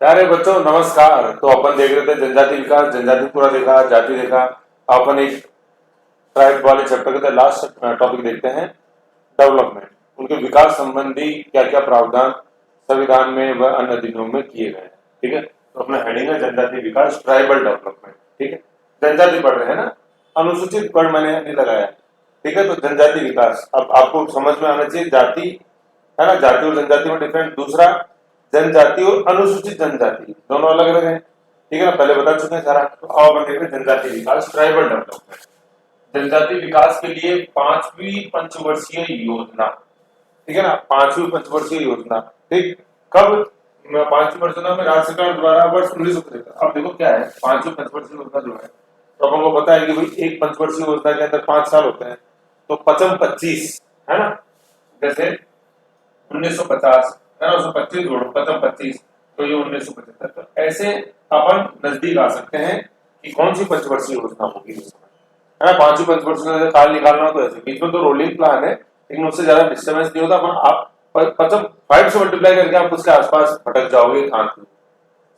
प्यारे बच्चों नमस्कार। तो अपन देख रहे थे जनजाति विकास, जनजाति पूरा देखा, जाति देखा। अपन एक ट्राइब वाले चैप्टर के लास्ट टॉपिक देखते हैं, डेवलपमेंट। उनके विकास संबंधी क्या क्या प्रावधान संविधान में व अन्य अधिनियमों में किए गए हैं। ठीक है, तो अपना हेडिंग है जनजाति विकास, ट्राइबल डेवलपमेंट। ठीक है, जनजाति पढ़ रहे हैं ना, अनुसूचित पढ़ मैंने नहीं लगाया। ठीक है, तो जनजाति विकास अब आपको समझ में आना चाहिए। जाति है ना, जाति और जनजाति में डिफरेंट। दूसरा, जनजाति और अनुसूचित जनजाति दोनों अलग अलग है। ठीक है ना, पहले बता चुके हैं सारा। तो अब अपन देख रहे हैं जनजाति विकास, ट्राइबल डेवलपमेंट। जनजाति विकास के लिए पांचवी पंचवर्षीय योजना। ठीक है ना, पांचवी पंचवर्षीय योजना। ठीक, कब? पांचवी योजना में राज्य सरकार द्वारा वर्ष 1975। अब देखो क्या है, पांचवी पंचवर्षीय योजना जो है, तो अपन को पता है कि भाई एक पंचवर्षीय योजना के अंदर 5 साल होते हैं, तो पचम 25 है ना। जैसे 1950 है ना, उसमें 25 जोड़ो, पचम 25, तो ये 1975। तो ऐसे अपन नजदीक आ सकते हैं कि कौन सी पंचवर्षीय योजना होगी उस समय, है ना। पांचवी पंचवर्षीय काल निकालना हो तो ऐसे बीच में तो रोलिंग प्लान है, लेकिन उससे ज्यादा डिस्टर्बेंस नहीं होता। अपन आप पचम 5 से मल्टीप्लाई करके आप उसके आसपास भटक जाओगे,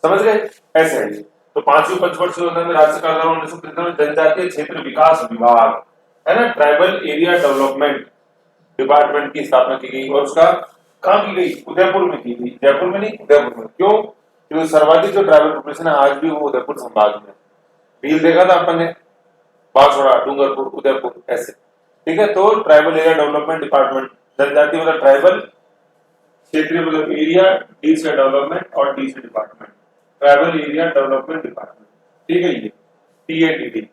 समझ गए। ऐसे है ये। तो पांचवी पंचवर्षीय योजना में राज्य सरकार द्वारा 1975 में जनजातीय क्षेत्र विकास विभाग, है ना, ट्राइबल एरिया डेवलपमेंट डिपार्टमेंट की स्थापना की गई। और उसका कहाँ की गई? उदयपुर में की गई, जयपुर में नहीं, उदयपुर में। क्यों? क्योंकि सर्वाधिक जो ट्राइबल पॉपुलेशन है आज भी वो उदयपुर संभाग में। डील देखा था अपन ने, बांसवाड़ा, डूंगरपुर, उदयपुर, ऐसे। ठीक है, तो ट्राइबल एरिया डेवलपमेंट डिपार्टमेंट, जनजाति मतलब ट्राइबल, क्षेत्रीय मतलब एरिया, डी से डेवलपमेंट और डी से department, tribal area development department. ठीक है, ये TADD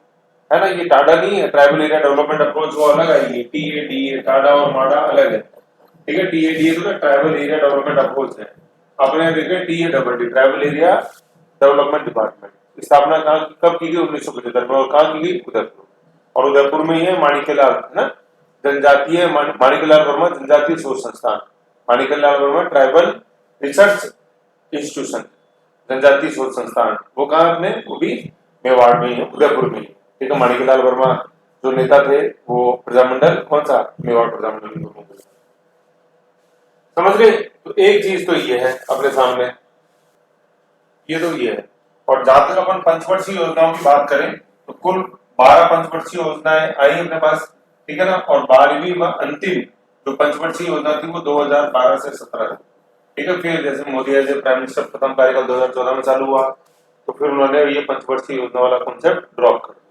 है ना, ये टाडा नहीं है। ट्राइबल एरिया डेवलपमेंट अप्रोच वो अलग है, ये TADA, टाडा और माडा अलग है। ठीक है, TADA तो ट्राइबल एरिया डेवलपमेंट अप्रोच है। अपने देखें TADD, tribal area development department. स्थापना कहाँ कब की गई? 1975 में। और कहाँ की गई? उदयपुर। और उदयपुर में ही है माणिक्यलाल, है ना, जनजातीय माणिक्यलाल वर्मा जनजातीय शोध संस्थान, Manikyalal Verma tribal research institution, जनजातीय शोध संस्थान। वो कहाँ अपने? वो भी मेवाड़ में ही है, उदयपुर में ही। ठीक है, माणिक्यलाल वर्मा जो नेता थे वो प्रजामंडल, कौन सा? मेवाड़ प्रजामंडल। समझ गए। तो एक चीज तो ये है अपने सामने, ये तो ये है। और जहां तक अपन पंचवर्षीय योजनाओं की बात करें तो कुल 12 पंचवर्षीय योजनाएं आई अपने पास। ठीक है ना, और 12वीं व अंतिम जो पंचवर्षीय योजना थी वो 2012 से 17 थी। ठीक है, फिर जैसे Modi as a prime minister प्रथम कार्यकाल 2014 में चालू हुआ, तो फिर उन्होंने ये पंचवर्षीय योजना वाला कॉन्सेप्ट ड्रॉप कर दिया।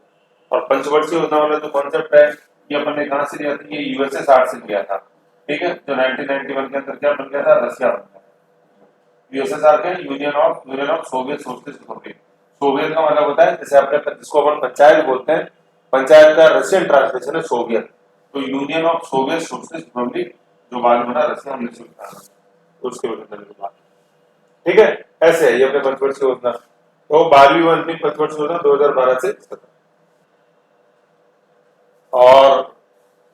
और पंचवर्षीय योजना वाला जो कॉन्सेप्ट है, ये अपन ने कहां से लिया था? ये USSR से लिया था। ठीक है, जो 1991 के अंदर क्या बन गया था? रशिया बन गया। USSR के union of Soviet socialist Republic. Soviet का मतलब होता है, जैसे अपने जिसको अपन पंचायत बोलते हैं, पंचायत का रशियन ट्रांसलेशन है सोवियत। तो union of Soviet socialist Republic, जो बाद में बना रशिया 1991, उसके बाद। ठीक है, ऐसे है ये अपने पंचवर्षीय योजना। तो 12वीं अंतिम पंचवर्षीय योजना 2012 से 17। और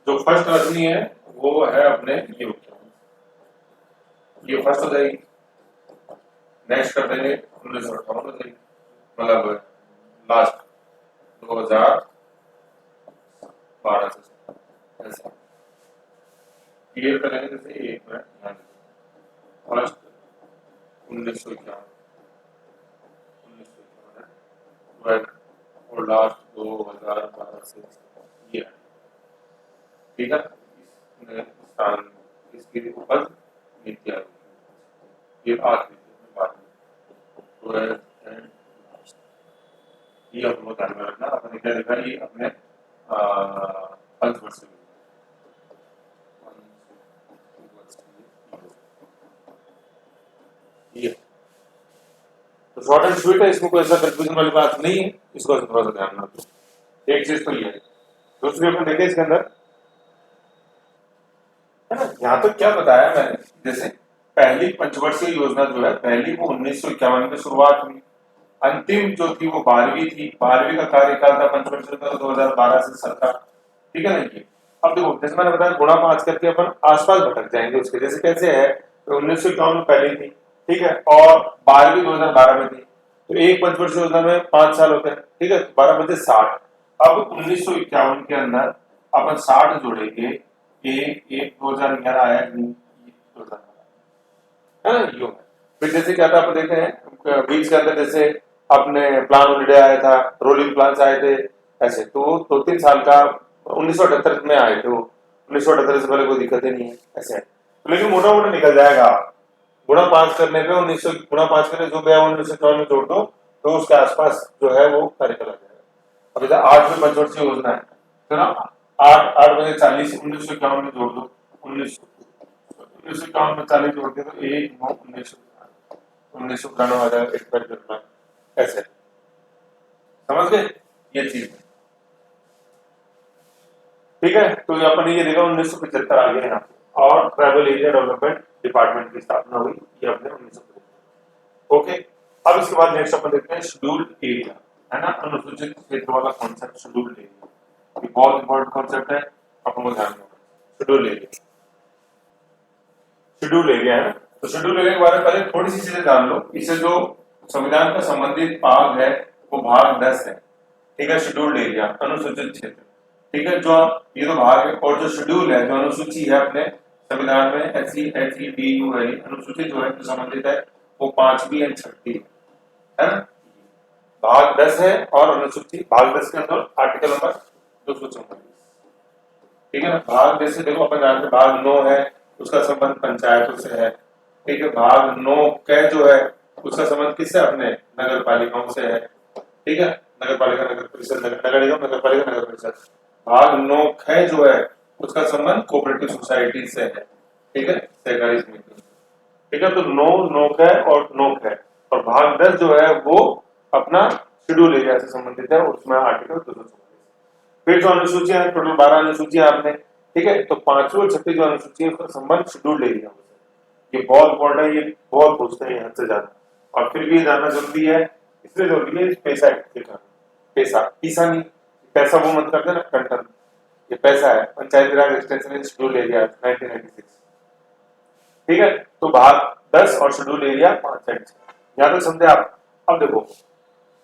जो फर्स्ट रजनी है वो है अपने ये फर्स्ट हो जाएगी। नेक्स्ट कर देंगे 1958 हो जाएगी, मतलब लास्ट 2012 से 17 ऐसा क्लियर कर लेंगे। जैसे एक मिनट ध्यान फर्स्ट 1951 और लास्ट 2012 से ये। ठीक है, स्थान इसकी उपज नीति आयोग, ये आखिरी बात तो है। ये अपने ध्यान में रखना। अपने क्या देखा? ये अपने पंचवर्षीय ये तो शॉर्ट एंड स्वीट है, इसमें कोई ऐसा कंफ्यूजन वाली बात नहीं है, इसको थोड़ा सा ध्यान रखो। एक चीज तो ये है। दूसरी अपन देखें इसके अंदर, है ना, यहाँ तो क्या बताया मैंने, जैसे पहली पंचवर्षीय योजना जो है, पहली वो 1951 में शुरुआत हुई। अंतिम जो थी वो 12वीं थी। 12वीं का कार्यकाल था पंचवर्षीय का 2012 से 17। ठीक है ना। ये अब देखो, जैसे मैंने बताया गुणा 5 करके अपन आसपास भटक जाएंगे उसके। जैसे कैसे है, तो 1951 में पहली थी, ठीक है, और 12वीं 2012 में थी। तो एक पंचवर्षीय योजना में 5 साल होते हैं। ठीक है, 12 बचे 60। अब 1951 के अंदर अपन 60 जोड़ेंगे। एक 2011 आया नहीं, 2012 है ना, यो है। फिर जैसे क्या था आप देखते हैं बीच के अंदर जैसे अपने प्लान हॉलिडे आया था, रोलिंग प्लान आए थे, ऐसे तो 2-3 साल का 1978 में आए थे वो, 1978 से पहले कोई दिक्कत ही नहीं है ऐसे है। तो लेकिन मोटा मोटा निकल जाएगा, गुणा 5 करने पे 1900 गुणा 5 करने जो गया 1954 में जोड़ दो तो उसके आसपास जो है वो कार्य कर जाएगा। अब इधर 8 में पंचवर्षीय योजना है तो ना 8 8 बजे 40 1951 में जोड़ दो, 1951 में 40 जोड़ के तो 1 9 1991 आ जाएगा, एक्सपायर करना ऐसे, समझ गए ये चीज। ठीक है, तो अपन ये देखा 1975 आ गया यहाँ पे और ट्राइबल एरिया डेवलपमेंट डिपार्टमेंट की स्थापना हुई, ये अपने 1975। ओके, अब इसके बाद नेक्स्ट अपन देखते हैं शेड्यूल्ड एरिया, है ना, अनुसूचित क्षेत्र वाला कॉन्सेप्ट शेड्यूल्ड एरिया, ये बहुत इंपॉर्टेंट कॉन्सेप्ट है, अपन को ध्यान रखना। शेड्यूल्ड एरिया, शेड्यूल्ड एरिया है ना, तो शेड्यूल्ड एरिया के बारे में पहले थोड़ी सी चीजें जान लो। इससे जो संविधान का संबंधित भाग है वो भाग 10 है, ठीक है, शेड्यूल्ड एरिया अनुसूचित क्षेत्र, ठीक है, जो ये तो भाग है, और जो शेड्यूल है जो अनुसूची है अपने संविधान में SC, ST, DU अनुसूची जो है जो संबंधित है वो 5वीं और 6वीं है ना, भाग 10 है और अनुसूची भाग 10 के अंदर आर्टिकल नंबर 244, ठीक है ना। भाग जैसे देखो अपन जानते हैं भाग 9 है उसका संबंध पंचायतों से है, ठीक है, भाग 9 क जो है उसका संबंध किससे, अपने नगर पालिकाओं से है, ठीक है, नगर पालिका नगर परिषद नगर निगम नगर पालिका नगर परिषद। भाग 9 ख जो है उसका संबंध कोऑपरेटिव सोसाइटी से है, ठीक है, सहकारी समिति, ठीक है, तो 9 ख और 9 ख, और भाग 10 जो है वो अपना शेड्यूल एरिया से संबंधित है, उसमें आर्टिकल 244। फिर जो अनुसूची है टोटल 12 अनुसूचियां आपने, ठीक है, तो 5वीं और 6वीं जो अनुसूची है उसका संबंध शेड्यूल्ड एरिया से। ये बहुत इंपॉर्टेंट है, ये बहुत पूछते हैं हद से ज्यादा, और फिर भी ये जानना जरूरी है, इसलिए जरूरी है पैसा देखना, पैसा पैसा नहीं, पैसा वो मत करते ना कंटन, ये पैसा है, पंचायती राज एक्सटेंशन इन शेड्यूल्ड एरिया 1996, ठीक है, तो भाग 10 और शेड्यूल एरिया 5 है, यहां तक समझे आप। अब देखो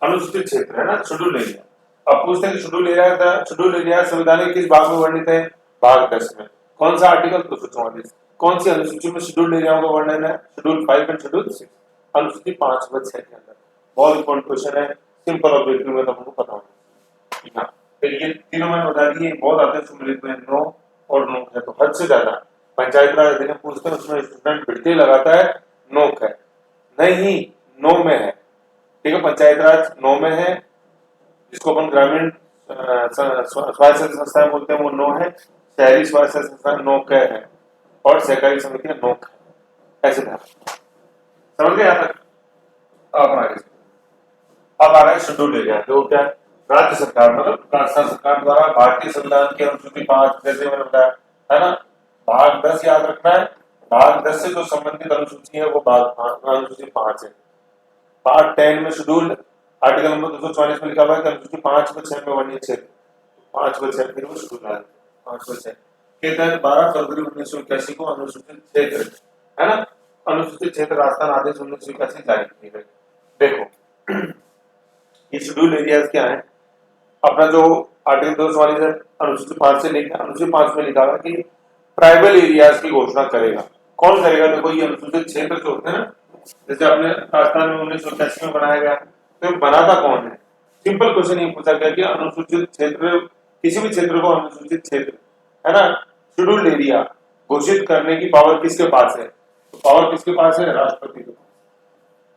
अनुसूचित क्षेत्र है ना शेड्यूल एरिया, अब पूछते हैं कि शेड्यूल एरिया था, शेड्यूल एरिया संविधान के किस भाग में वर्णित है, भाग 10 में, कौन सा आर्टिकल 244, कौन सी अनुसूची में शेड्यूल एरियाओं का वर्णन है, शेड्यूल 5 एंड शेड्यूल 6, अनुसूची 5 व 6 के अंदर। बहुत इंपॉर्टेंट क्वेश्चन है, सिंपल ऑब्जेक्टिव में तुमको पता होना, फिर ये तीनों मैंने बता दिए, बहुत आते हैं सम्मिलित में 9 और 9 है, तो हद से ज्यादा पंचायत राज अधिनियम पूछते हैं उसमें स्टूडेंट बिल्कुल लगाता है 9 है, नहीं 9 में है, ठीक है, पंचायत राज 9 में है, जिसको अपन ग्रामीण स्वास्थ्य संस्थाएं बोलते हैं वो 9 है, शहरी स्वास्थ्य संस्थान 9 का है, और सहकारी समितियां 9 का, ऐसे ध्यान समझ गए यहाँ तक। अब आगे अब आ रहा है शेड्यूल एरिया, जो क्या राज्य सरकार मतलब राजस्थान सरकार द्वारा भारतीय संविधान की अनुसूची 5 जैसे मैंने बताया है ना, भाग 10 याद रखना है, भाग 10 से जो संबंधित अनुसूची है वो भाग अनुसूची 5 है। पार्ट 10 में शेड्यूल आर्टिकल नंबर 244 में लिखा हुआ है कि अनुसूची 5 व 6 में वर्णित क्षेत्र, 5 व 6 फिर वो शेड्यूल है 5 व 6 के तहत 12 फरवरी 1981 को अनुसूचित क्षेत्र है ना, अनुसूचित क्षेत्र राजस्थान आदेश 1981 जारी किए गए। देखो ये शेड्यूल एरियाज क्या है, अपना जो आर्टिकल 244 है अनुसूची 5 से लेकर अनुसूची 5 में लिखा है कि ट्राइबल एरियाज की घोषणा करेगा, कौन करेगा, देखो ये अनुसूचित क्षेत्र जो होते हैं ना, जैसे अपने राजस्थान में 1981 में बनाया गया, तो बनाता कौन है, सिंपल क्वेश्चन ये पूछा गया कि अनुसूचित क्षेत्र किसी भी क्षेत्र को अनुसूचित क्षेत्र है ना शेड्यूल्ड एरिया घोषित करने की पावर किसके पास है, तो पावर किसके पास है, राष्ट्रपति के पास,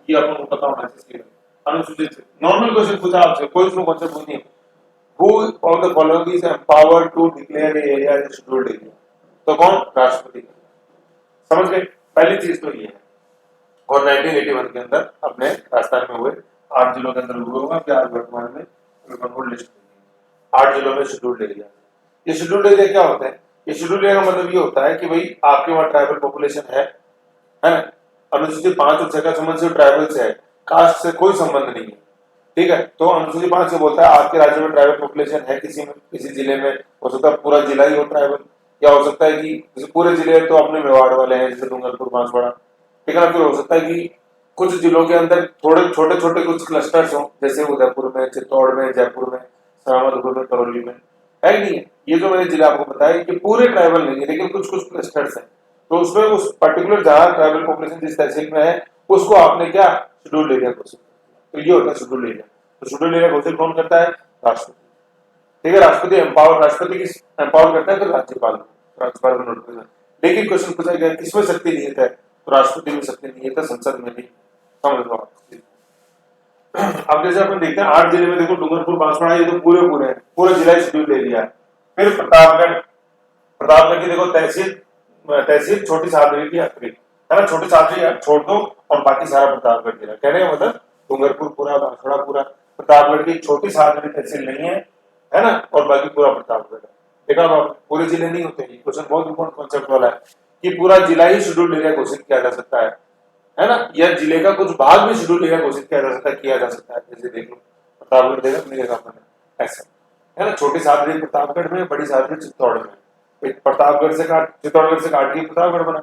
ये अपन को पता होना चाहिए। अनुसूचित नॉर्मल क्वेश्चन पूछा आपसे, कोई इसमें कॉन्सेप्ट नहीं है, who of the following is empowered to declare a area as a scheduled area, तो कौन, राष्ट्रपति, समझ गए, पहली चीज तो ये है। और 1981 के अंदर अपने राजस्थान में हुए 8 जिलों के अंदर हुए होगा, कि आज वर्तमान में लिस्ट 8 जिलों में शेड्यूल्ड एरिया। ये शेड्यूल्ड एरिया क्या होता है, ये शेड्यूल्ड एरिया का मतलब ये होता है कि भाई आपके वहाँ ट्राइबल पॉपुलेशन है ना, अनुसूचित 5 और 6 का संबंध सिर्फ ट्राइबल से है, कास्ट से कोई संबंध नहीं है, ठीक है, तो अनुसूची 5 से बोलता है आपके राज्य में ट्राइबल पॉपुलेशन है, किसी जिले में हो सकता है पूरा जिला ही हो ट्राइबल, या हो सकता है कि पूरे जिले तो अपने मेवाड़ वाले हैं जैसे डूंगरपुर बांसवाड़ा, ठीक है ना, फिर हो सकता है कि कुछ जिलों के अंदर थोड़े छोटे छोटे कुछ क्लस्टर्स हो, जैसे उदयपुर में, चित्तौड़ में, जयपुर में, सवाईमाधोपुर में, करौली में, है नहीं है, ये जो मैंने जिला आपको बताया कि पूरे ट्राइबल नहीं है, लेकिन कुछ कुछ क्लस्टर्स हैं, तो उसमें उस पर्टिकुलर जहां ट्राइबल पॉपुलेशन जिस तहसील में है उसको आपने क्या शेड्यूल एरिया घोषित किया। तो ये होता है शेड्यूल एरिया। तो शेड्यूल एरिया घोषित कौन करता है? राष्ट्रपति। ठीक है, राष्ट्रपति एम्पावर, राष्ट्रपति की एम्पावर करता है तो राज्यपाल को नोटिफिकेशन। लेकिन क्वेश्चन पूछा गया किसमें शक्ति निहित है? तो राष्ट्रपति में शक्ति निहित है, संसद में नहीं। समझ लो आप। अब जैसे अपन देखते हैं 8 जिले में देखो, डूंगरपुर बांसवाड़ा ये तो पूरे हैं, पूरा जिला शेड्यूल एरिया। फिर प्रतापगढ़ की देखो तहसील छोटी सादरी की आखिरी है ना, छोटी सादरी छोड़ दो और बाकी सारा प्रतापगढ़ जिला। कहने का मतलब डूंगरपुर पूरा, बांसवाड़ा पूरा, प्रतापगढ़ की छोटी सादरी तहसील नहीं है ना, और बाकी पूरा प्रतापगढ़ है। देखा आप, पूरे जिले नहीं होते। क्वेश्चन बहुत इंपॉर्टेंट कॉन्सेप्ट वाला है कि पूरा जिला ही शेड्यूल एरिया घोषित किया जा सकता है ना, या जिले का कुछ भाग भी शेड्यूल एरिया घोषित किया जा सकता है। जैसे देख लो प्रतापगढ़ देखा अपनी जगह पर ऐसा है ना, छोटी सादरी प्रतापगढ़ में, बड़ी सादरी चित्तौड़ में। प्रतापगढ़ से चित्तौड़गढ़ से काट के प्रतापगढ़ बना,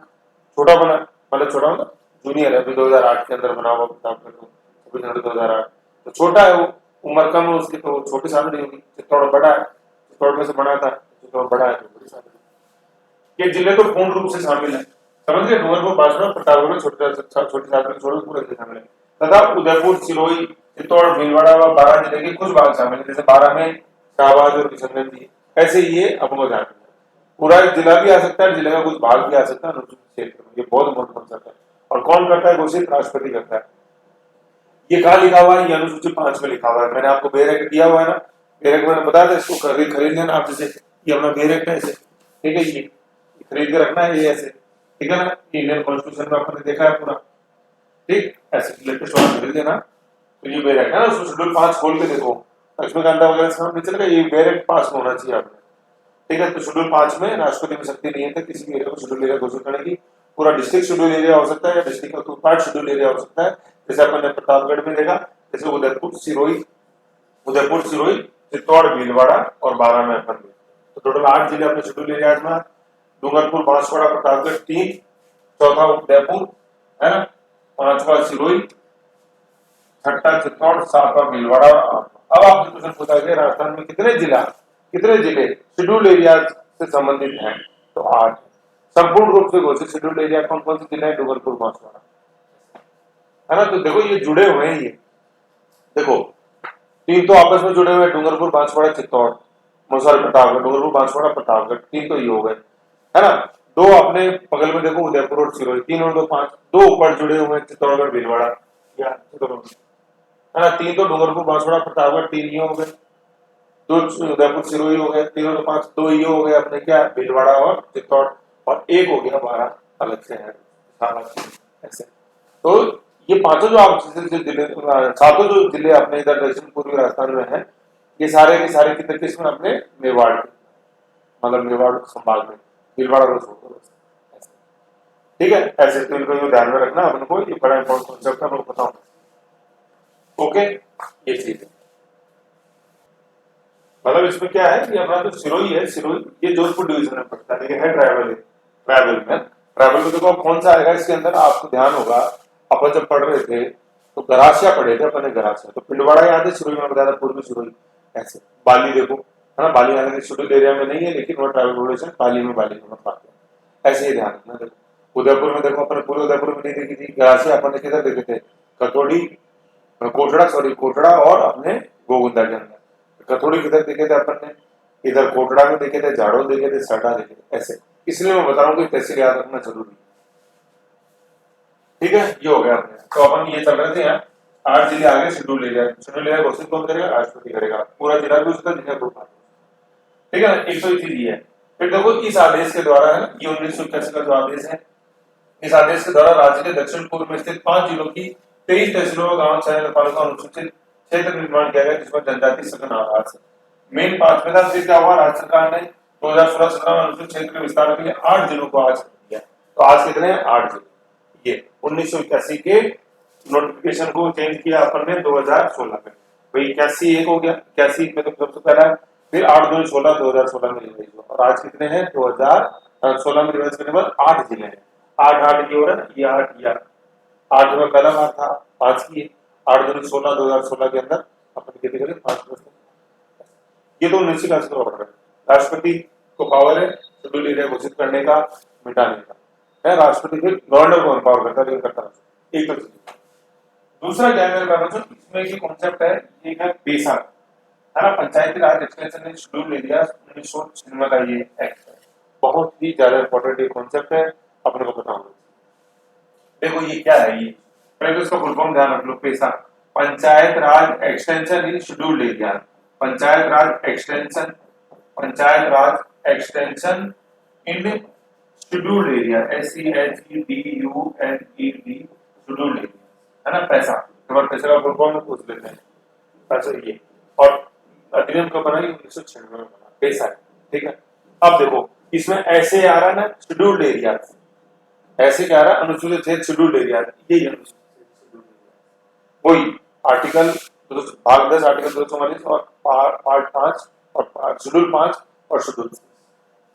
छोटा बना, मतलब छोटा मतलब जूनियर है, अभी 2008 के अंदर बना हुआ प्रतापगढ़ 2008, तो छोटा है वो, उम्र कम है उसकी, तो छोटी सादरी होगी। चित्तौड़ बड़ा है, चित्तौड़ में से बना था, चित्तौड़ बड़ा है तो बड़ी सादरी। ये जिले तो पूर्ण रूप से शामिल है, समझ गए। डूंगरपुर बांसवाड़ा प्रतापगढ़ में छोटी सादरी छोड़ पूरे जिले शामिल है, तथा उदयपुर, सिरोही, चित्तौड़, भीलवाड़ा व बारह जिले के कुछ भाग शामिल है, जैसे 12 में शाहबाज और किशनगंज जी। ऐसे ये अपको जान पूरा जिला भी आ सकता है, जिले का कुछ भाग भी आ सकता है अनुसूचित क्षेत्र में। ये बहुत महत्वपूर्ण कॉन्सेप्ट है। और कौन करता है घोषित? राष्ट्रपति करता है। ये कहाँ लिखा हुआ है? ये अनुसूचित 5 में लिखा हुआ है। मैंने आपको बेरेक दिया हुआ है ना, बेरेक मैंने बताया था, इसको खरीद लेना आप। जैसे ये अपना बेरेक है ऐसे, ठीक है, ये खरीद के रखना है, ये ऐसे, ठीक है ना। इंडियन कॉन्स्टिट्यूशन में आपने देखा है पूरा, ठीक, ऐसे लेटेस्ट वाला खरीद लेना। तो ये बेरेक है ना, उसको शेड्यूल 5 खोल के देखो, इसमें गंदा वगैरह सब नहीं चलेगा, ये बेरेक पास होना चाहिए आपने। ठीक है, तो शेड्यूल 5 में राष्ट्रपति में शक्ति नहीं है किसी भी एरिया को शेड्यूल एरिया घोषित करने की। पूरा डिस्ट्रिक्ट शेड्यूल एरिया हो सकता है या डिस्ट्रिक्ट का पार्ट शेड्यूल एरिया हो सकता है। जैसे अपन ने प्रतापगढ़ में देखा, जैसे उदयपुर, सिरोही, चित्तौड़, भीलवाड़ा और 12 में अपन में, तो टोटल 8 जिले अपने शेड्यूल एरिया में। डूंगरपुर, बांसवाड़ा, प्रतापगढ़ 3, चौथा उदयपुर है ना, 5वां सिरोही, 6ठा चित्तौड़, 7वां भीलवाड़ा। अब आपसे क्वेश्चन पूछा गया राजस्थान में कितने जिले शेड्यूल एरिया से संबंधित हैं? तो 8 संपूर्ण रूप से घोषित शेड्यूल एरिया कौन कौन से जिले हैं? डूंगरपुर, बांसवाड़ा है ना। तो देखो ये जुड़े हुए हैं, ये देखो 3 तो आपस में जुड़े हुए हैं, डूंगरपुर, बांसवाड़ा, चित्तौड़, सॉरी प्रतापगढ़, डूंगरपुर, बांसवाड़ा, प्रतापगढ़, 3 तो ये हो गए है ना। 2 अपने बगल में देखो उदयपुर और सिरोही, 3 और 2 5, 2 ऊपर जुड़े हुए हैं चित्तौड़गढ़, भीलवाड़ा या है ना। 3 तो डूंगरपुर, बांसवाड़ा, प्रतापगढ़, 3 ये हो गए, 2 उदयपुर, सिरोही हो गए, 3 और 5, 2 ये हो गए अपने क्या, भीलवाड़ा और चित्तौड़, और 1 हो गया 12 अलग से है ऐसे। तो ये पांचों जो आप जिले, 7 जो जिले अपने इधर दक्षिण पूर्वी राजस्थान में है, ये सारे के सारे कितने किस्म अपने मेवाड़, मतलब मेवाड़ संभाग में, भीलवाड़ा को छोड़ दो, ठीक है ऐसे। तो इनको ध्यान में रखना अपन को, ये बड़ा इंपॉर्टेंट कॉन्सेप्ट है, आपको बताऊं। ओके, ये चीज है, मतलब इसमें क्या है कि अपना जो सिरोही है, सिरोही ये जोधपुर डिवीजन में पड़ता है, लेकिन है ट्राइबल में देखो कौन सा आएगा इसके अंदर, आपको ध्यान होगा अपन जब पढ़ रहे थे तो गरासिया पढ़े थे अपन ने, गरासिया। तो पिंडवाड़ा याद है, सिरोही में बताया था, पूर्वी सिरोही ऐसे। बाली देखो है ना, बाली आने शेड्यूल एरिया में नहीं है, लेकिन वो ट्राइबल पॉपुलेशन बाली में पाते हैं, ऐसे ही ध्यान रखना। देखो उदयपुर में देखो, अपन पूरे उदयपुर में नहीं देखी थी गरासिया, अपन ने किधर देखे थे? कोटड़ा और अपने गोगुंदा के अंदर। कथोड़ी किधर देखे थे अपन ने? इधर कोटड़ा में देखे थे, झाड़ो देखे थे, सटा देखे थे, ऐसे। इसलिए मैं बता रहा हूँ कि तहसील याद रखना जरूरी है, ठीक है। ये हो गया अपने, तो अपन ये चल रहे थे यहाँ 8 जिले आगे शेड्यूल एरिया घोषित कौन करेगा? राष्ट्रपति करेगा, पूरा जिला भी उसका जिला ग्रुप, ठीक है ना। एक तो चीज ये है। फिर देखो इस आदेश के द्वारा है ना, ये 1981 का जो आदेश है, इस आदेश के द्वारा राज्य के दक्षिण पूर्व में स्थित 5 जिलों की 23 तहसीलों और गांव शहर पालिका अनुसूचित क्षेत्र निर्माण किया गया, जिसमें जनजाति सघन आवास है। मेन 5 में था, फिर क्या हुआ, राज्य सरकार ने 2016-17 में अनुसूचित क्षेत्र के विस्तार के लिए 8 जिलों को आज दिया। तो आज कितने हैं? 8 जिले। ये 1981 के नोटिफिकेशन को चेंज किया अपन ने 2016 में, भाई 81 एक हो गया, 81 में तो सबसे पहला, फिर 8 2 16 2016 में रिवाइज हुआ, और आज कितने हैं? 2016 में रिवाइज करने के बाद 8 जिले हैं। 8 ये हो रहा है, ये 8 में पहला बार था, 5 की 8 2 16 2016 के अंदर अपन कितने करें? 5। ये तो 1980 का ऑर्डर है। राष्ट्रपति को पावर है शेड्यूल एरिया घोषित करने का, मिटाने का है। राष्ट्रपति फिर गवर्नर को एम्पावर करता है, करता है। एक तो दूसरा क्या है मेरे बच्चों, इसमें ये कॉन्सेप्ट है, ये है पेशा, है ना, पंचायती राज एक्सटेंशन एंड शेड्यूल एरिया 1996 का ये एक्ट है। बहुत ही ज्यादा इंपॉर्टेंट ये कॉन्सेप्ट है, अपने को पता होगा। देखो ये क्या है, ये पहले तो इसका फुल फॉर्म ध्यान रख लो, पेशा, panchayat raj extension in scheduled area, panchayat raj extension, panchayat raj extension in scheduled area, SEHEDULED, scheduled area, है ना, पैसा, एक बार पैसे का फुल फॉर्म पूछ लेते हैं, पैसा ये, और अधिनियम कब बना, 1996 में बना, पैसा है, ठीक है। अब देखो इसमें ऐसे आ रहा है ना, शेड्यूल्ड एरिया, ऐसे क्या आ रहा है, अनुसूचित क्षेत्र शेड्यूल्ड एरिया, यही अनुसूचित, वही आर्टिकल भाग 10 आर्टिकल 244 और पार्ट 5 और शेड्यूल 5 और शेड्यूल,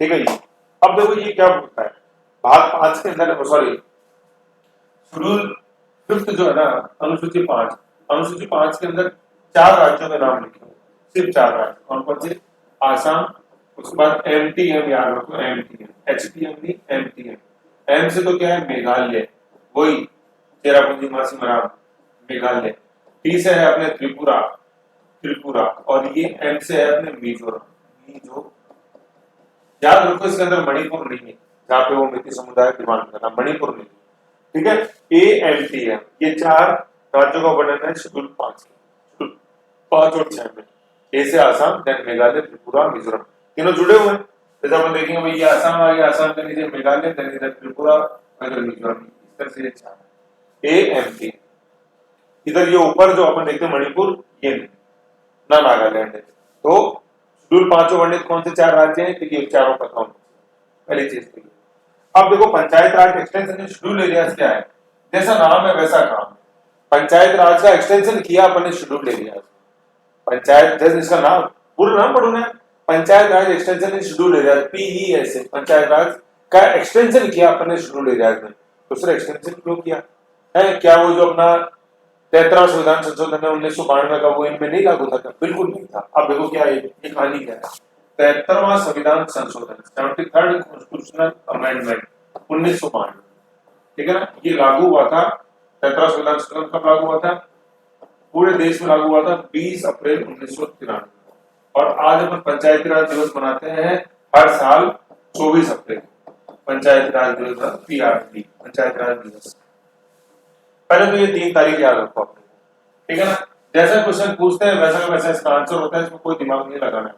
ठीक है ये। अब देखो ये क्या बोलता है, भाग 5 के अंदर, सॉरी शेड्यूल 5 जो है ना, अनुसूची 5, अनुसूची 5 के अंदर 4 राज्यों के नाम लिखे हुए, सिर्फ 4 राज्य, कौन कौन से, आसाम, उसके बाद MTM, याद रखो MTM, HTM नहीं MTM, एम से तो क्या है मेघालय, वही चेरापूंजी मासी मराब मेघालय, टी से है अपने त्रिपुरा, त्रिपुरा, और ये एम से है अपने मिजोरम, मिजो, याद रखो इसके अंदर मणिपुर नहीं है, जहाँ पे वो मिति समुदाय डिमांड कर रहा, मणिपुर नहीं, ठीक है। AMTM, ये 4 राज्यों का वर्णन है शेड्यूल 5 और 6 में, ए से आसाम, देन मेघालय, त्रिपुरा, मिजोरम, तीनों जुड़े हुए हैं। जैसे अपन देखेंगे भाई ये आसाम आ गया, आसाम के नीचे मेघालय, देन इधर त्रिपुरा, इधर मिजोरम, इस तरह से ये 4 AMTM। इधर ये ऊपर जो अपन देखते हैं मणिपुर, ये नहीं, ना नागालैंड है। तो शेड्यूल 5 वर्णित कौन से 4 राज्य हैं, तो ये चारों का काउंट, पहली चीज तो। अब देखो panchayat raj extension schedule areas क्या है, जैसा नाम है वैसा काम है, पंचायत राज का एक्सटेंशन किया अपन ने शेड्यूल एरियाज, पंचायत, जैसे इसका नाम पूरा नाम पढ़ो ना, panchayat raj extension in schedule areas, PES, panchayat raj का एक्सटेंशन किया अपन ने शेड्यूल एरियाज में। तो सर एक्सटेंशन क्यों किया है, क्या वो जो अपना 73वां संविधान संशोधन है 1992 का, वो इनमें नहीं लागू था क्या, बिल्कुल नहीं था। अब देखो क्या है, ये कहानी क्या है, 73वां संविधान संशोधन, 73rd कॉन्स्टिट्यूशनल अमेंडमेंट 1992, ठीक है ना, ये लागू हुआ था, 73वां संविधान संशोधन कब लागू हुआ था, पूरे देश में लागू हुआ था 20 अप्रैल 1993, और आज अपन पंचायती राज दिवस मनाते हैं हर साल 24 अप्रैल, पंचायती राज दिवस, PRD, पंचायती राज दिवस। पहले तो ये 3 तारीख याद रखो अपने, ठीक है ना, जैसा क्वेश्चन पूछते हैं वैसा का वैसा इसका आंसर होता है, इसमें कोई दिमाग नहीं लगाना है।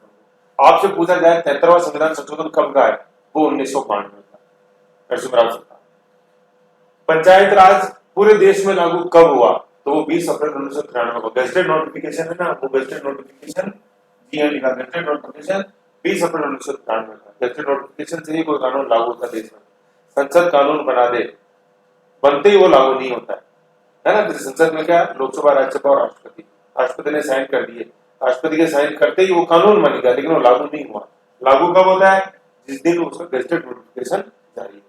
आपसे पूछा जाए 73वां संविधान संशोधन कब का है, वो 1992 का, ऐसे बराबर सकता। पंचायत राज पूरे देश में लागू कब हुआ, तो वो 20 अप्रैल 1993 को, गजेटेड नोटिफिकेशन है ना, वो गजेटेड नोटिफिकेशन, जीएन लिखा, गजेटेड नोटिफिकेशन 20 अप्रैल 1993 का, गजेटेड नोटिफिकेशन से ही कोई कानून लागू होता है देश में, संसद कानून बना दे, बनते ही वो लागू नहीं होता है ना। संसद में क्या, लोकसभा, राज्यसभा और राष्ट्रपति, राष्ट्रपति ने साइन कर दिए, राष्ट्रपति के साइन करते ही वो कानून बन गया, लेकिन वो लागू नहीं हुआ। लागू कब होता है, जिस दिन उसका गजेटेड नोटिफिकेशन जारी,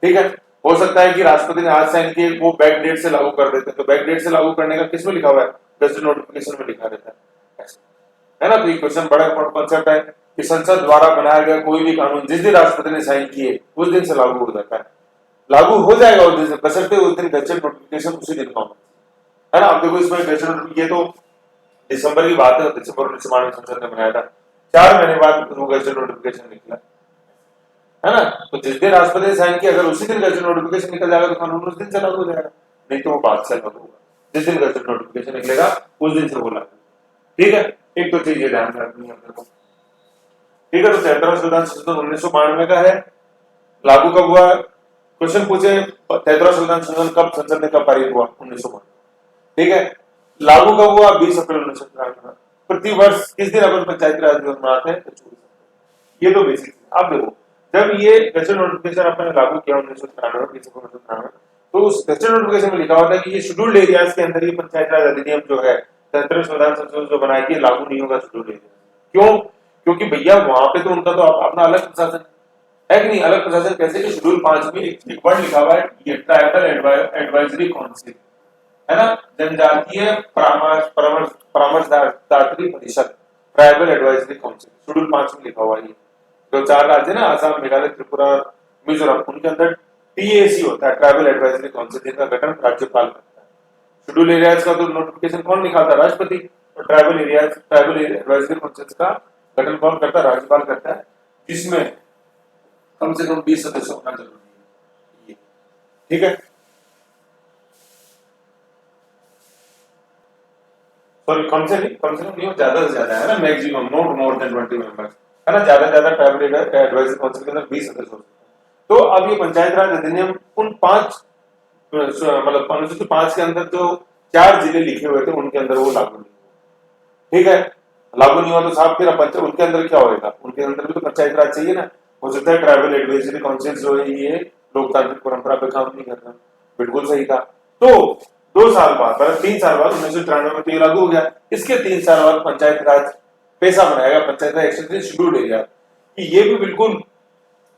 ठीक है। हो सकता है कि राष्ट्रपति ने आज साइन किए, वो बैक डेट से लागू कर देते, तो बैक डेट से लागू करने का किसमें लिखा हुआ है, गजेटेड नोटिफिकेशन में लिखा रहता है ना। तो ये क्वेश्चन बड़ा इंपॉर्टेंट कॉन्सेप्ट है कि संसद द्वारा बनाया गया कोई भी कानून जिस दिन राष्ट्रपति ने साइन किए उस दिन से लागू हो जाता है, लागू हो जाएगा उस दिन से, बशर्ते उस दिन गजेटेड नोटिफिकेशन उसी दिन का है ना। अब देखो इसमें गजेटेड, ये तो दिसंबर की बात है, दिसंबर 1992 संसद ने बनाया था, 4 महीने बाद वो गजेटेड नोटिफिकेशन निकला, है ना। तो जिस दिन राष्ट्रपति ने साइन किया, अगर उसी दिन गजेटेड नोटिफिकेशन निकल जाएगा तो कानून उस दिन से लागू हो जाएगा, नहीं तो वो 5 साल लागू होगा, जिस दिन गजेटेड नोटिफिकेशन निकलेगा उस दिन से वो लागू, ठीक है। एक तो चीज ये ध्यान रखनी है अपने को, ठीक है। तो 73वां संविधान संशोधन 1992 का है, लागू कब हुआ, क्वेश्चन पूछे 73वां संविधान संशोधन कब, संसद ने कब पारित हुआ, 1992, ठीक है। लागू कब हुआ, 20 अप्रैल 1993। प्रति वर्ष किस दिन अपन पंचायती राज दिवस मनाते हैं, ये तो बेसिक। अब देखो जब ये गजेटेड नोटिफिकेशन अपन ने लागू किया 1993, तो उस गजेटेड नोटिफिकेशन में लिखा हुआ था कि ये शेड्यूल्ड एरियाज के अंदर ये पंचायती राज अधिनियम जो है 73वें संविधान संशोधन जो बनाया कि लागू नहीं होगा शेड्यूल्ड एरिया। क्यों, क्योंकि भैया वहां पे तो उनका तो अपना अलग प्रशासन है कि नहीं, अलग प्रशासन कैसे कि शेड्यूल 5 में एक वर्ड लिखा हुआ है, ये ट्राइबल एडवाइजरी काउंसिल, है ना, जनजातीय परामर्शदात्री परिषद, ट्राइबल एडवाइजरी काउंसिल, शेड्यूल 5 में लिखा हुआ है। जो 4 राज्य ना, आसाम, मेघालय, त्रिपुरा, मिजोरम, उनके अंदर टीएसी होता है, ट्राइबल एडवाइजरी काउंसिल, जिनका गठन राज्यपाल करता है। शेड्यूल एरियाज का तो नोटिफिकेशन कौन निकालता है? राष्ट्रपति। और ट्राइबल एडवाइजरी काउंसिल का गठन कौन करता है? राज्यपाल करता है, जिसमें कम से कम 20 सदस्य होना जरूरी है। ठीक है, सॉरी कम से नहीं, ज्यादा से ज्यादा है ना, maximum, not more than 20 members, है ना, ज्यादा से ज्यादा ट्राइबल एडवाइजरी काउंसिल के अंदर 20 सदस्य होते हैं। तो अब ये पंचायत राज अधिनियम उन 5 मतलब अनुसूची 5 के अंदर जो 4 जिले लिखे हुए थे उनके अंदर वो लागू नहीं हुआ। ठीक है, लागू नहीं हुआ तो साहब फिर उनके अंदर क्या होगा? उनके अंदर भी तो पंचायत राज चाहिए ना। हो सकता है ट्राइबल एडवाइजरी काउंसिल जो है ये लोकतांत्रिक परंपरा पे काम नहीं कर रहा। बिल्कुल सही था। तो 2 साल बाद, मतलब 3 साल बाद 1993 में तो ये लागू हो गया। इसके 3 साल बाद पंचायत राज पैसा बनाएगा, panchayat raj extension schedule area, कि ये भी बिल्कुल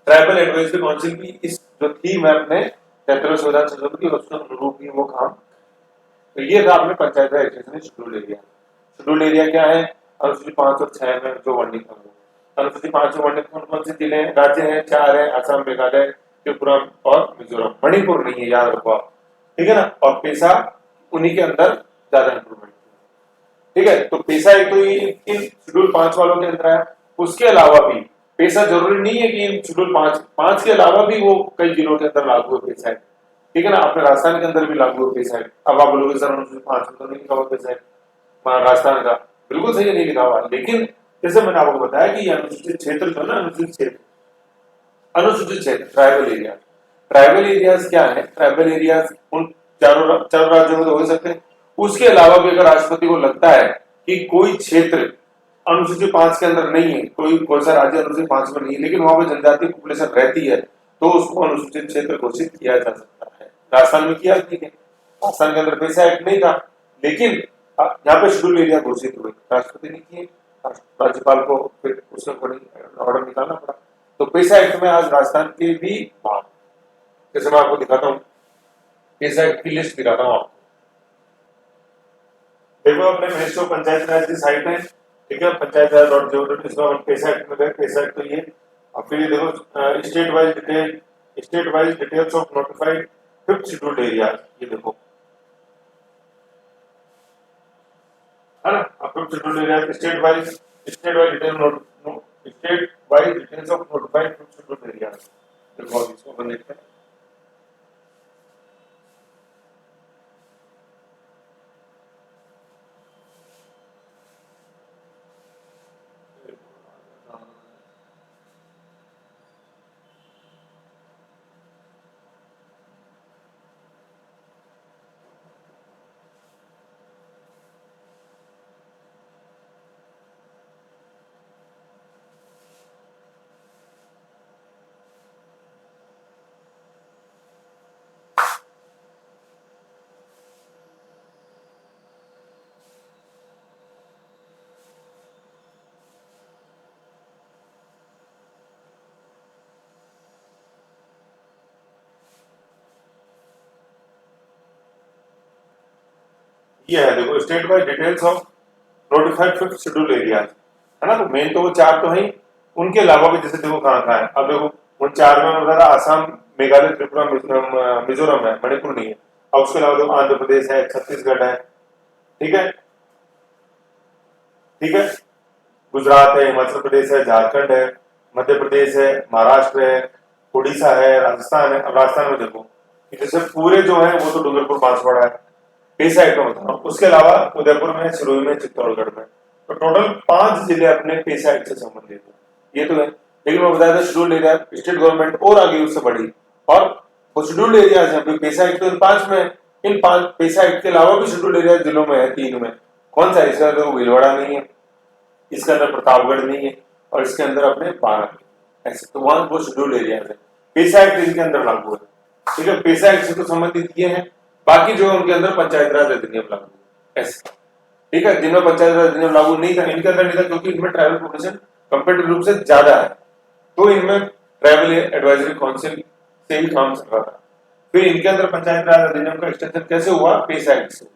ट्राइबल एडवाइजरी काउंसिल की इस जो थीम है अपने 73 संविधान संशोधन की, उसके अनुरूप ही वो काम। तो ये था अपने panchayat raj extension schedule area. Schedule area क्या है? अनुसूची 5 और 6 में जो वर्णित है वो। अनुसूची 5 में वर्णित कौन कौन से जिले राज्य हैं? 4 है, असम, मेघालय, त्रिपुरा और मिजोरम। मणिपुर नहीं है, याद रखो आप। ठीक है ना, और पेशा उन्हीं के अंदर ज्यादा इंप्रूवमेंट। ठीक है, तो पेशा एक तो इन शेड्यूल 5 वालों के अंदर है। उसके अलावा भी पेशा जरूरी नहीं है कि इन शेड्यूल 5 के अलावा भी वो कई जिलों के अंदर लागू है पेशा। ठीक है ना, अपने राजस्थान के अंदर भी लागू है पेशा। अब आप बोलोगे सर अनुसूची 5 में तो नहीं लिखा हुआ पेशा राजस्थान का। बिल्कुल सही नहीं लिखा हुआ, लेकिन जैसे मैंने आपको बताया कि अनुसूचित क्षेत्र जो है ना, अनुसूचित क्षेत्र ट्राइबल एरिया। ट्राइबल एरियाज क्या है? ट्राइबल एरियाज उन चारों राज्यों में तो हो सकते हैं। उसके अलावा भी अगर राष्ट्रपति को लगता है कि कोई क्षेत्र अनुसूचित 5 के अंदर नहीं है, कोई सा राज्य अनुसूचित 5 में नहीं है, लेकिन वहां पर जनजातीय पॉपुलेशन रहती है, तो उसको अनुसूचित क्षेत्र घोषित किया जा सकता है। राजस्थान में किया, ठीक है, राजस्थान के अंदर पेशा एक्ट नहीं था, लेकिन यहाँ पे शेड्यूल एरिया घोषित हुए, राष्ट्रपति ने किए, राज्यपाल को फिर उसके अकॉर्डिंग ऑर्डर निकालना पड़ा। तो पेशा एक्ट में आज राजस्थान के भी, जैसे मैं आपको दिखाता हूँ, पेशा एक्ट की लिस्ट दिखाता हूँ आपको। देखो अपने मिनिस्ट्री ऑफ पंचायत राज की साइट है, ठीक है, पंचायत इसमें पेशा एक्ट में गए। पेशा एक्ट तो ये, अब फिर ये देखो state wise details of notified 5th scheduled area, ये देखो, है ना। अब 5th scheduled area state wise details of notified 5th scheduled area, देखो इसको अपन देखते हैं। ये है देखो, state wise details of notified 5th schedule area, है ना। तो मेन तो वो 4 तो है, उनके अलावा भी जैसे देखो कहाँ कहाँ है। अब देखो उन 4 में बता रहा, आसाम, मेघालय, त्रिपुरा, मिजोरम है, मणिपुर नहीं है। अब उसके अलावा देखो आंध्र प्रदेश है, छत्तीसगढ़ है, ठीक है, ठीक है, गुजरात है, हिमाचल प्रदेश है, झारखंड है, मध्य प्रदेश है, महाराष्ट्र है, उड़ीसा है, राजस्थान है। अब राजस्थान में देखो जैसे पूरे जो है वो तो डूंगरपुर, बांसवाड़ा है, पेशा एक्ट में बता रहा हूँ। उसके अलावा उदयपुर में, सिरोही में, चित्तौड़गढ़ में, तो टोटल 5 जिले अपने पेशा एक्ट से संबंधित है। ये तो है, लेकिन मैं बताया था शेड्यूल्ड एरिया स्टेट गवर्नमेंट और आगे उससे बढ़ी, और वो शेड्यूल्ड एरिया है। पेशा एक्ट तो इन 5 में, इन 5 पेशा एक्ट के अलावा भी शेड्यूल्ड एरिया जिलों में है, 3 में। कौन सा? इसका तो भीलवाड़ा नहीं है, इसके अंदर प्रतापगढ़ नहीं है, और इसके अंदर अपने 12 ऐसे, तो वहां वो शेड्यूल्ड एरिया है। पेशा एक्ट इनके अंदर लागू है, ठीक है, पेशा एक्ट से तो संबंधित ये है। बाकी जो है उनके अंदर पंचायत राज अधिनियम लागू ऐसे, ठीक है। जिनमें पंचायत राज अधिनियम लागू नहीं था, इनके अंदर नहीं था, क्योंकि इनमें ट्राइबल पॉपुलेशन कंपेरेटिव रूप से ज्यादा है, तो इनमें ट्राइबल एडवाइजरी काउंसिल से ही काम चल रहा था। फिर इनके अंदर पंचायत राज अधिनियम का एक्सटेंशन कैसे हुआ? पेशा एक्ट से।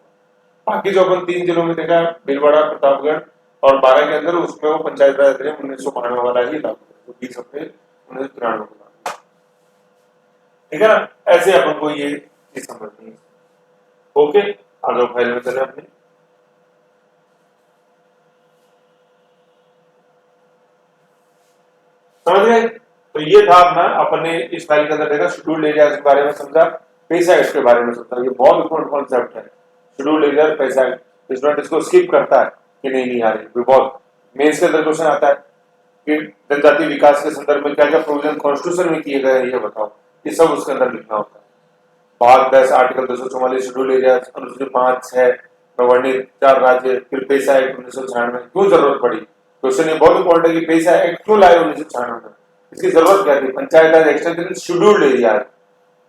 बाकी जो अपन 3 जिलों में देखा, भीलवाड़ा, प्रतापगढ़ और 12 के अंदर, उसमें वो पंचायत राज अधिनियम 1992 वाला ही लागू है, तो 20 अप्रैल 1993 को। ठीक है ना, ऐसे अपन को ये चीज समझनी है। ओके, आ जाओ फाइल में चले अपनी। समझ गए? तो ये था अपना, अपन ने इस फाइल के अंदर देखा शेड्यूल्ड एरिया के बारे में समझा, पैसा एक्ट के बारे में समझा। ये बहुत इंपॉर्टेंट कॉन्सेप्ट है, शेड्यूल्ड एरिया पैसा एक्ट। स्टूडेंट इसको स्किप करता है कि नहीं आ रही, बहुत मेंस के अंदर क्वेश्चन आता है कि जनजाति विकास के संदर्भ में क्या क्या प्रोविजन कॉन्स्टिट्यूशन में किए गए हैं, ये बताओ। ये सब उसके अंदर लिखना होता है। भाग 10 आर्टिकल 244 शेड्यूल एरिया अनुसूची 5-6 में वर्णित 4 राज्य, फिर पैसा एक्ट 1996 क्यों जरूरत पड़ी। क्वेश्चन ये बहुत इंपॉर्टेंट है कि पैसा एक्ट क्यों लाए 1996 में, इसकी जरूरत क्या थी। Panchayat raj extension scheduled area,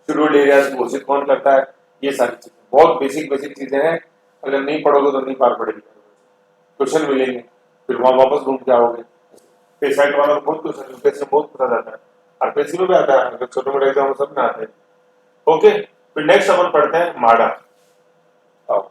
scheduled area घोषित कौन करता है, ये सारी चीजें बहुत बेसिक बेसिक चीजें हैं। अगर नहीं पढ़ोगे तो नहीं पार पड़ेगी, क्वेश्चन मिलेंगे फिर वहां वापस घूम के आओगे। पैसा एक्ट वाला बहुत क्वेश्चन यूपीएससी में बहुत पूछा जाता है, आरपीएससी में भी आता है, अगर छोटे मोटे एग्जाम सब में आते हैं। ओके, फिर नेक्स्ट अपन पढ़ते हैं माडा। आओ।